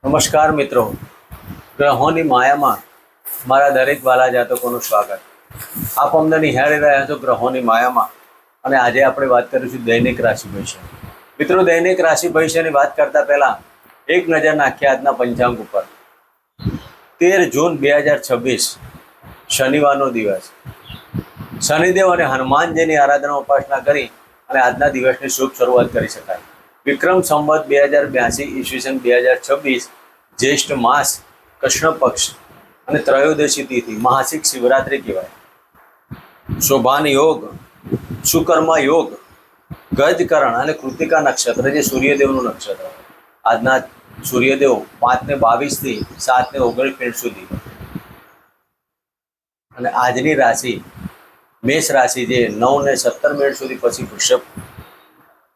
નમસ્કાર મિત્રો, ગ્રહોની માયામાં મારા દરેક વાલા જાતકોનું સ્વાગત. આપ અમને નિહાળી રહ્યા છો ગ્રહોની માયામાં, અને આજે આપણે વાત કરીશું દૈનિક રાશિ ભવિષ્ય. મિત્રો, દૈનિક રાશિ ભવિષ્યની વાત કરતા પહેલા એક નજર નાખીએ આજના પંચાંગ ઉપર. 13 જૂન 2026 શનિવારનો દિવસ. શનિદેવ અને હનુમાનજીની આરાધના ઉપાસના કરી અને આજના દિવસની શુભ શરૂઆત કરી શકાય. વિક્રમ સંવત 2082 ઈસવીસન 2026 જ્યેષ્ઠ માસ કૃષ્ણ પક્ષ અને ત્રયોદશી તિથિ મહાસિક શિવરાત્રિ કહેવાય. શોભાન યોગ, સુકર્મા યોગ, ગજકરણ અને કૃતિકા નક્ષત્ર જે સૂર્યદેવનું નક્ષત્ર. આજના સૂર્યદેવ 5:22 થી 7:19 સુધી અને આજની રાશિ મેષ રાશિ જે 9:17 સુધી પછી વૃષભ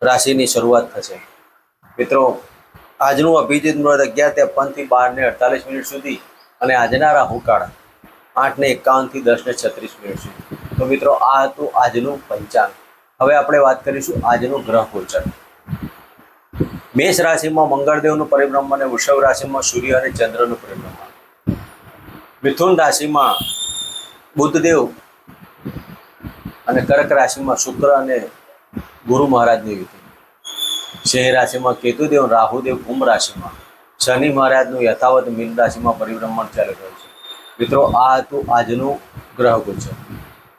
રાશિની શરૂઆત થશે. મિત્રો, આજનું અભિજીત મુહૂર્ત 11:53 થી 12:48 સુધી અને આજના રાહુકાળ 8:51 થી 10:36 સુધી. તો મિત્રો, આ હતું આજનું પંચાંગ. હવે આપણે વાત કરીશું આજનું ગ્રહ ગોચર. મેષ રાશિમાં મંગળદેવનું પરિભ્રમણ અને વૃષભ રાશિમાં સૂર્ય અને ચંદ્રનું પરિભ્રમણ. મિથુન રાશિમાં બુધદેવ અને કર્ક રાશિમાં શુક્ર અને ગુરુ મહારાજની યુતિ. સિંહ રાશિમાં કેતુદેવ, રાહુદેવ કુંભ રાશિમાં, શનિ મહારાજનું યથાવત મીન રાશિમાં પરિભ્રમણ ચાલી રહ્યું છે. મિત્રો, આ હતું આજનું ગ્રહ ગોચર.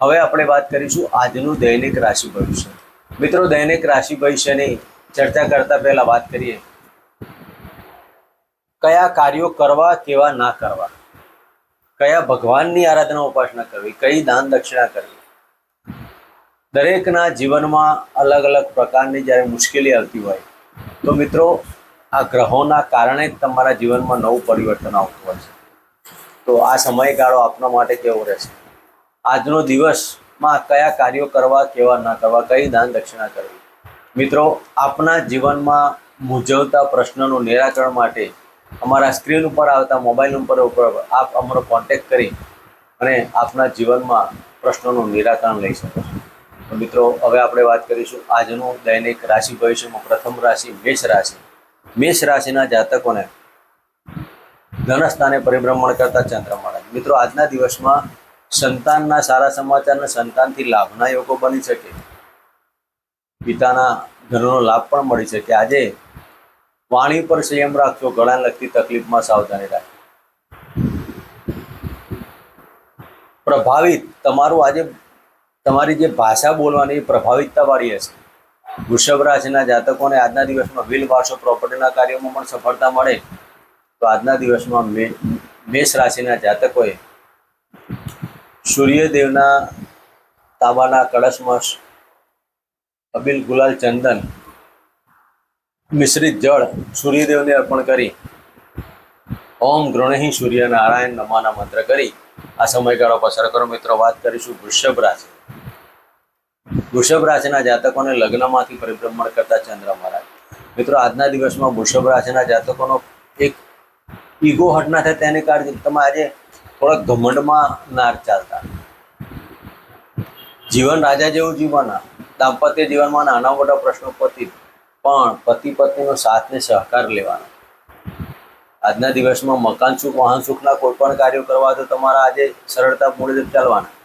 હવે આપણે વાત કરીશું આજનું દૈનિક રાશિ ભવિષ્ય. મિત્રો, દૈનિક રાશિ ભવિષ્યની ચર્ચા કરતા પહેલા વાત કરીએ કયા કાર્યો કરવા, કેવા ના કરવા, કયા ભગવાનની આરાધના ઉપાસના કરવી, કઈ દાન દક્ષિણા કરવી. દરેકના જીવનમાં અલગ અલગ પ્રકારની જ્યારે મુશ્કેલી આવતી હોય તો મિત્રો, આ ગ્રહોના કારણે જ તમારા જીવનમાં નવું પરિવર્તન આવતું હોય છે. તો આ સમયગાળો આપના માટે કેવો રહેશે? આજનો દિવસમાં કયા કાર્યો કરવા, કેવા ના કરવા, કઈ દાન દક્ષિણા કરવી. મિત્રો, આપના જીવનમાં મૂંઝવતા પ્રશ્નોનું નિરાકરણ માટે અમારા સ્ક્રીન ઉપર આવતા મોબાઈલ નંબર ઉપર આપ અમારો કોન્ટેક્ટ કરી અને આપના જીવનમાં પ્રશ્નોનું નિરાકરણ લઈ શકો છો. તો મિત્રો, હવે આપણે વાત કરીશું આજનું દૈનિક રાશિ ભવિષ્યમાં. પ્રથમ રાશિ મેષ રાશિ. મેષ રાશિના જાતકોને ધનસ્થાને પરિભ્રમણ કરતા ચંદ્ર મહારાજ. મિત્રો, આજના દિવસમાં સંતાનના સારા સમાચાર અને સંતાનથી લાભના યોગો બની શકે. પિતાના ધનનો લાભ પણ મળી શકે. આજે વાણી પર સંયમ રાખજો. ગળાને લગતી તકલીફમાં સાવધાની રાખજો. પ્રભાવિત તમારું આજે તમારી જે ભાષા બોલવાની પ્રભાવિતતા વાળી હશે. વૃષભ રાશિના જાતકોને આજના દિવસમાં વ્હીલ, વારસો, પ્રોપર્ટીના કાર્યોમાં પણ સફળતા મળે. તો આજના દિવસમાં મેષ રાશિના જાતકોએ સૂર્યદેવના તાંબાના કળશમાં અબીલ, ગુલાલ, ચંદન મિશ્રિત જળ સૂર્યદેવને અર્પણ કરી ઓમ ગૃણહિ સૂર્ય નારાયણ નમાના મંત્ર કરી આ સમયગાળો પસાર કરો. મિત્રો, વાત કરીશું વૃષભ રાશિ. વૃષભ રાશિના જાતકોને લગ્નમાંથી પરિભ્રમણ કરતા ચંદ્ર મહારાજ. મિત્રો, આજના દિવસમાં વૃષભ રાશિના જાતકોનો એક ઈગો હટ ના થાય તેની કાળજી. તમે આજે થોડાક ઘમંડમાં ના ચાલતા. જીવન રાજા જેવું જીવવાના. દાંપત્ય જીવનમાં નાના મોટા પ્રશ્નો પતિ પણ પતિ પત્નીનો સાથ ને સહકાર લેવાનો. આજના દિવસમાં મકાન સુખ, વાહન સુખના કોઈ પણ કાર્યો કરવા તો તમારા આજે સરળતાપૂર્વક ચાલવાના.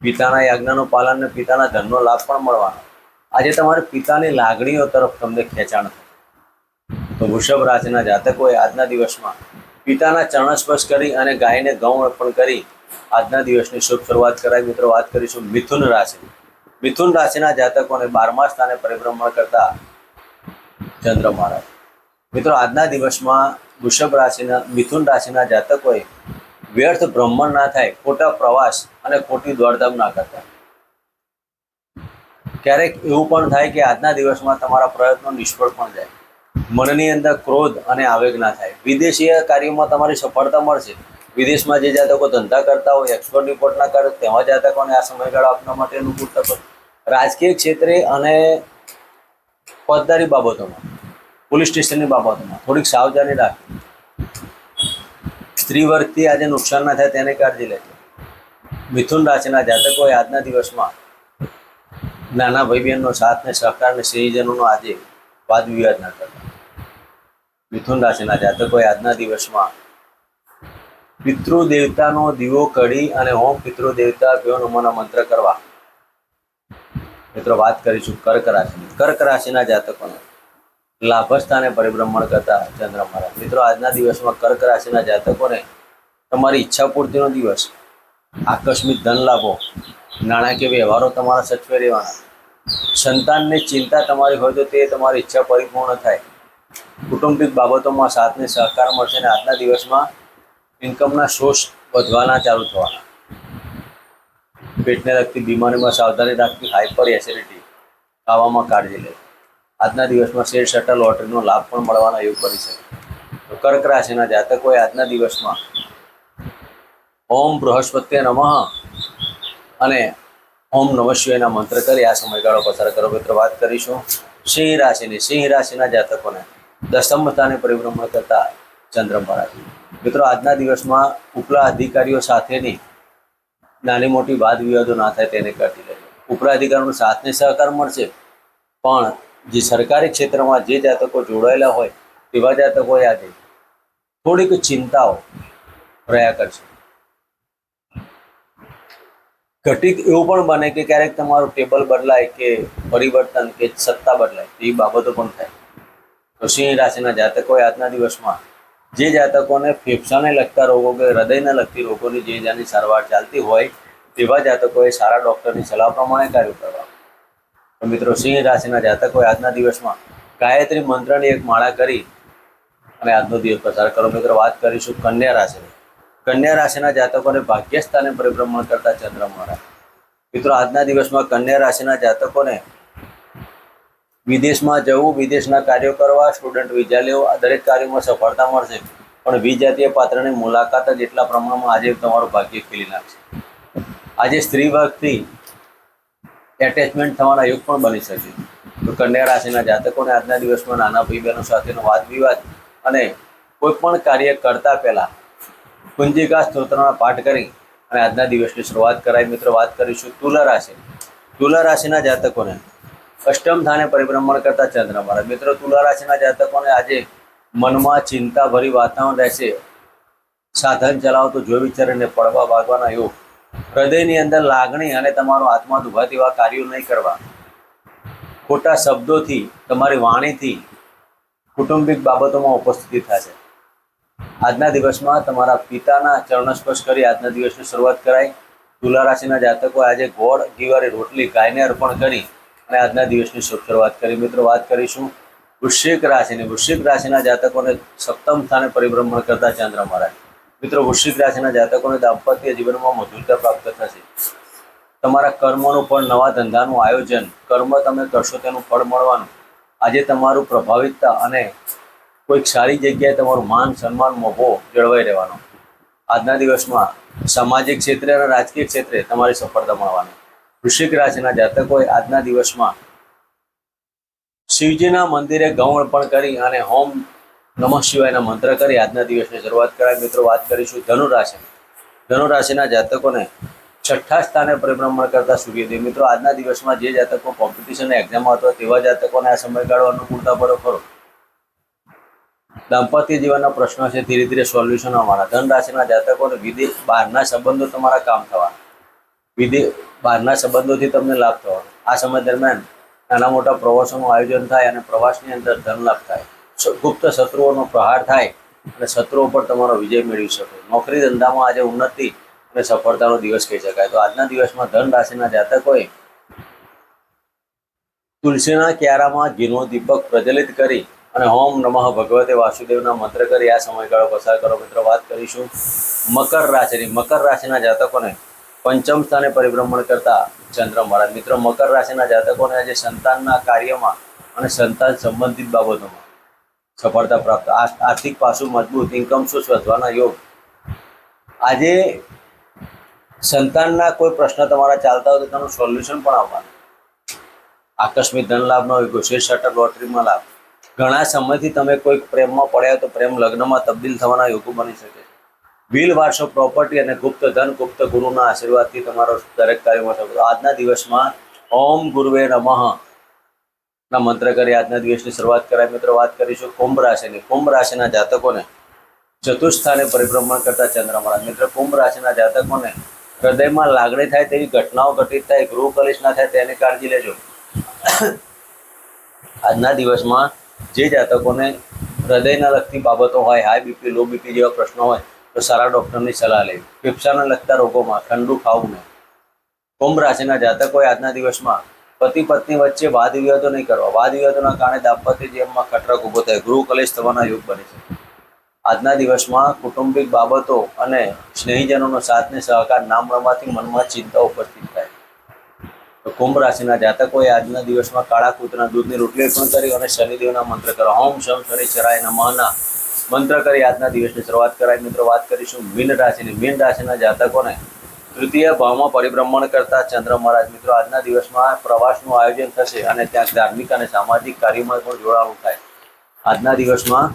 પિતાના યાજ્ઞાનું પાલન અને પિતાના ધનનો લાભ પણ મળવાનો. આજે તમારે પિતાની લાગણીઓ તરફ તમને ખેંચાણ થશે. તો વૃષભ રાશિના જાતકોએ આજના દિવસમાં પિતાના ચરણ સ્પર્શ કરી અને ગાયને ગૌ અર્પણ કરી આજના દિવસની શુભ શરૂઆત કરાવી. મિત્રો, વાત કરીશું મિથુન રાશિ. મિથુન રાશિના જાતકોને 12મા સ્થાને પરિભ્રમણ કરતા ચંદ્ર મહારાજ. મિત્રો, આજના દિવસમાં વૃષભ રાશિના મિથુન રાશિના જાતકોએ વ્યર્થ ભ્રમણ ના થાય, ખોટા પ્રવાસ અને ખોટી દોડધામ ના કરતા. ક્યારેક એવું પણ થાય કે આજના દિવસમાં તમારા પ્રયત્નો નિષ્ફળ પણ જાય. મનની અંદર ક્રોધ અને આવેગ ના થાય. વિદેશીય કાર્યોમાં તમારી સફળતા મળશે. વિદેશમાં જે જાતકો ધંધા કરતા હોય, એક્સપોર્ટ રિપોર્ટના કરે તેવા જાતકોને આ સમયગાળો આપના માટે અનુકૂળ થશે. રાજકીય ક્ષેત્રે અને ફોજદારી બાબતોમાં, પોલીસ સ્ટેશનની બાબતોમાં થોડીક સાવધાની રાખવી. સ્ત્રી વર્ગથી આજે નુકસાન ના થાય તેની કાળજી લેજો. મિથુન રાશિના જાતકોએ આજના દિવસમાં નાના ભાઈ બહેનનો સાથ ને સહકાર ને સ્નેહીજનોનો આજે વાદ વિવાદ ના કરતા. મિથુન રાશિના જાતકોએ આજના દિવસમાં પિતૃ દેવતાનો દીવો કરી અને ઓમ પિતૃ દેવતા ભ્યો નમોના મંત્ર કરવા. મિત્રો વાત કરીશું કર્ક રાશિની. કર્ક રાશિના જાતકોને લાભ સ્થાને પરિભ્રમણ કરતા ચંદ્ર મહારાજ. મિત્રો આજના દિવસમાં કર્ક રાશિના જાતકોને તમારી ઈચ્છા પૂર્તિનો દિવસ, આકસ્મિક ધન લાભો, નાણાકીય વ્યવહારો તમારા સચવે રહેવાના, સંતાનની ચિંતા તમારી હોય તો તે તમારી ઈચ્છા પરિપૂર્ણ થાય, કુટુંબિક બાબતોમાં સાથને સહકાર મળશે અને આજના દિવસમાં ઇન્કમના સોર્સ વધવાના ચાલુ થવાના. પેટને લગતી બીમારીમાં સાવધાની રાખવી, હાઇપર એસિડિટી, ખાવામાં કાળજી લેવી. આજના દિવસમાં શેર સટ્ટા લોટરીનો લાભ પણ મળવાના યોગ બની શકે. તો કર્ક રાશિના જાતકોએ આજના દિવસમાં ઓમ બૃહસ્પતિ નમઃ અને ઓમ નમઃ શિવાયના મંત્ર કરી આ સમયગાળો પસાર કરો. મિત્રો વાત કરીશું સિંહ રાશિની. સિંહ રાશિના જાતકોને દસમ સ્થાને પરિભ્રમણ કરતા ચંદ્ર મહારાજ. મિત્રો આજના દિવસમાં ઉપલા અધિકારીઓ સાથેની નાની મોટી વાદ વિવાદો ના થાય તેને કાઢી લેજો. ઉપલા અધિકારીઓનો સાથને સહકાર મળશે, પણ જે સરકારી ક્ષેત્રમાં જે જાતકો જોડાયેલા હોય તેવા જાતકોએ આજે થોડીક ચિંતાઓ રહ્યા કરશે. ઘટિત એવું પણ બને કે ક્યારેક તમારું ટેબલ બદલાય કે પરિવર્તન કે સત્તા બદલાય તેવી બાબતો પણ થાય. તો સિંહ રાશિના જાતકોએ આજના દિવસમાં જે જાતકોને ફેફસાને લગતા રોગો કે હૃદયને લગતી રોગોની જે જાની સારવાર ચાલતી હોય તેવા જાતકોએ સારા ડૉક્ટરની સલાહ પ્રમાણે કાર્ય કરવા. તો મિત્રો સિંહ રાશિના જાતકોએ આજના દિવસમાં ગાયત્રી મંત્રની એક માળા કરી અને આજનો દિવસ પસાર કરો. મિત્રો વાત કરીશું કન્યા રાશિની. કન્યા રાશિના જાતકોને ભાગ્ય સ્થાને પરિભ્રમણ કરતા ચંદ્ર મહારાજ. મિત્રો આજના દિવસમાં કન્યા રાશિના જાતકોને વિદેશમાં જવું, વિદેશના કાર્યો કરવા, સ્ટુડન્ટ વિઝા લેવો, આ દરેક કાર્યોમાં સફળતા મળશે. પણ વિજાતીય પાત્રની મુલાકાત જ એટલા પ્રમાણમાં આજે તમારું ભાગ્ય ખીલી નાખશે. આજે સ્ત્રી વર્ગથી એટેચમેન્ટ થવાના યોગ પણ બની શકે. તો કન્યા રાશિના જાતકોને આજના દિવસમાં નાના ભાઈ બહેનો સાથેનો વાદ વિવાદ અને કોઈ પણ કાર્ય કરતા પહેલા કુંજિકા સ્તોત્રના પાઠ કરી અને આજના દિવસની શરૂઆત કરાય. મિત્રો વાત કરીશું તુલા રાશિ. તુલા રાશિના જાતકોને અષ્ટમ સ્થાને પરિભ્રમણ કરતા ચંદ્ર મહારાજ. મિત્રો તુલા રાશિના જાતકોને આજે મનમાં ચિંતાભરી વાતાવરણ રહેશે. સાધન ચલાવો તો જો વિચારીને પડવા ભાગવાના યોગ. હૃદયની અંદર લાગણી અને તમારો આત્મા દુભા તેવા કાર્યો નહીં કરવા. ખોટા શબ્દોથી, તમારી વાણીથી કુટુંબિક બાબતોમાં ઉપસ્થિતિ થશે. આજના દિવસમાં તમારા પિતાના ચરણ સ્પર્શ કરી આજના દિવસની શરૂઆત કરાય. તુલા રાશિના જાતકો આજે ગોળ ઘીવાળી રોટલી ગાયને અર્પણ કરી અને આજના દિવસની શરૂઆત કરી. મિત્રો વાત કરીશું વૃશ્ચિક રાશિની. વૃશ્ચિક રાશિના જાતકોને સપ્તમ સ્થાને પરિભ્રમણ કરતા ચંદ્ર મહારાજ. મિત્રો વૃશ્ચિક રાશિના જાતકોને દાંપત્ય જીવનમાં મધુરતા પ્રાપ્ત થશે. તમારા કર્મોનું પણ નવા ધંધાનું આયોજન, કર્મ તમે કરશો તેનું ફળ મળવાનું. આજે તમારું પ્રભાવિતતા અને કોઈક સારી જગ્યાએ તમારું માન સન્માન મોભો જળવાઈ રહેવાનો. આજના દિવસમાં સામાજિક ક્ષેત્રે અને રાજકીય ક્ષેત્રે તમારી સફળતા મળવાની. વૃશ્ચિક રાશિના જાતકોએ આજના દિવસમાં શિવજીના મંદિરે ગૌણ અર્પણ કરી અને ઓમ નમઃ શિવાયના મંત્ર કરી આજના દિવસની શરૂઆત કરાય. મિત્રો વાત કરીશું ધનુ રાશિ. ધનુ રાશિના જાતકોને છઠ્ઠા સ્થાને પરિભ્રમણ કરતા સૂર્યદેવ. મિત્રો આજના દિવસમાં જે જાતકો કોમ્પિટિશન એક્ઝામ હતો તેવા જાતકોને આ સમયગાળો અનુકૂળતા પડો ખરો. દાંપત્ય જીવનના પ્રશ્નો છે ધીરે ધીરે સોલ્યુશન આવવાના. ધન રાશિના જાતકોને વિદેશ બહારના સંબંધો તમારા કામ થવાના. બહારના સંબંધોથી તમને લાભ થવાનો. આ સમય દરમિયાન નાના મોટા પ્રવાસોનું આયોજન થાય અને પ્રવાસની અંદર ધન લાભ થાય. ગુપ્ત શત્રુઓનો પ્રહાર થાય અને શત્રુઓ પર તમારો વિજય મેળવી શકો. નોકરી ધંધામાં આજે ઉન્નતિ અને સફળતાનો દિવસ કહી શકાય. તો આજના દિવસમાં ધન રાશિના જાતકોએ તુલસીના ક્યારામાં ઘીનો દીપક પ્રજ્વલિત કરી અને ઓમ નમઃ ભગવતે વાસુદેવના મંત્ર કરી આ સમયગાળો પસાર કરો. મિત્રો વાત કરીશું મકર રાશિની. મકર રાશિના જાતકોને પંચમ સ્થાને પરિભ્રમણ કરતા ચંદ્ર મહારાજ. મિત્રો મકર રાશિના જાતકોને આજે સંતાનના કાર્યમાં અને સંતાન સંબંધિત બાબતોમાં સફળતા પ્રાપ્ત. આર્થિક પાસું મજબૂત, ઇન્કમ સોર્સ વધવાના યોગ. આજે સંતાનના કોઈ પ્રશ્ન તમારા ચાલતા હોય તો તેનું સોલ્યુશન પણ આવવાનું. આકસ્મિક ધન લાભ ન હોય, ઘોષિત સટ્ટા લોટરીમાં લાભ. ઘણા સમયથી તમે કોઈક પ્રેમમાં પડ્યા તો પ્રેમ લગ્નમાં તબદીલ થવાના યોગો બની શકે. બિલ, વારસો, પ્રોપર્ટી અને ગુપ્ત ધન, ગુપ્ત ગુરુના આશીર્વાદથી તમારો દરેક કાર્યમાં થશે. આજના દિવસમાં ઓમ ગુરુવે નમઃ મંત્ર કરી આજના દિવસની શરૂઆત કરાય. મિત્રો વાત કરીશું કુંભ રાશિની. કુંભ રાશિના જાતકોને ચતુર્થ સ્થાને પરિભ્રમણ કરતા ચંદ્ર મહારાજ. મિત્રો કુંભ રાશિના જાતકોને હૃદયમાં લાગણી થાય તેવી ઘટનાઓ ઘટિત થાય, ગૃહ કલેશ ના થાય તેની કાળજી લેજો. આજના દિવસમાં જે જાતકોને હૃદયના લગતી બાબતો હોય, હાઈ બીપી, લો બીપી જેવા પ્રશ્નો હોય તો સારા ડૉક્ટરની સલાહ લેવી. ફેફસાના લગતા રોગોમાં ઠંડુ ખાવું નહીં. કુંભ રાશિના જાતકોએ આજના દિવસમાં પતિ પત્ની વચ્ચે વાદ વિવાદો નહીં કરવા. વાદ વિવાદોના કારણે દાંપત્ય જીવનમાં ખટરાક ઊભો થાય, ગૃહ કલેશ થવાના યોગ બને છે. આજના દિવસમાં કુટુંબિક બાબતો અને સ્નેહીજનોનો સાથ ને સહકાર ના મળવાથી મનમાં ચિંતા ઉપસ્થિત થાય. તો કુંભ રાશિના જાતકોએ આજના દિવસમાં કાળા કૂતરના દૂધની રોટલી પણ કરી અને શનિદેવના મંત્ર કરવા. ઓમ શમ શનિશ્ચરાય નમઃના મંત્ર કરી આજના દિવસની શરૂઆત કરાય. મિત્રો વાત કરીશું મીન રાશિની. મીન રાશિના જાતકોને તૃતીય ભાવમાં પરિભ્રમણ કરતા ચંદ્ર મહારાજ. મિત્રો આજના દિવસમાં પ્રવાસનું આયોજન થશે અને ત્યાં ધાર્મિક અને સામાજિક કાર્યમાં પણ જોડાવું થાય. આજના દિવસમાં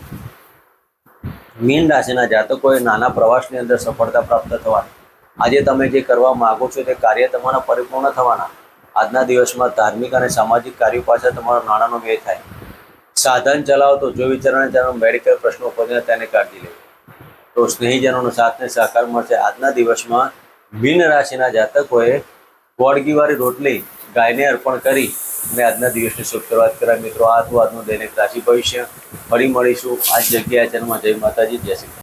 મીન રાશિના જાતકોએ નાના પ્રવાસની અંદર સફળતા પ્રાપ્ત થવાની. આજે તમે જે કરવા માગો છો તે કાર્ય તમારા પરિપૂર્ણ થવાના. આજના દિવસમાં ધાર્મિક અને સામાજિક કાર્યો પાછળ તમારો નાણાંનો વ્યય થાય. સાધન ચલાવો તો જો વિચારણા ચાલો મેડિકલ પ્રશ્નો ઉપર તેને કાળજી લેવી. તો સ્નેહીજનોનો સાથને સહકાર મળશે. આજના દિવસમાં મીન રાશિના જાતકોએ ગોળગીવાળી રોટલી ગાયને અર્પણ કરી અને આજના દિવસની શુભ શરૂઆત કરાય. મિત્રો આ હતું આજનું દૈનિક રાશિ ભવિષ્ય. ફરી મળીશું આ જ જગ્યાએ. જન્મ જય માતાજી, જય શ્રી કૃષ્ણ.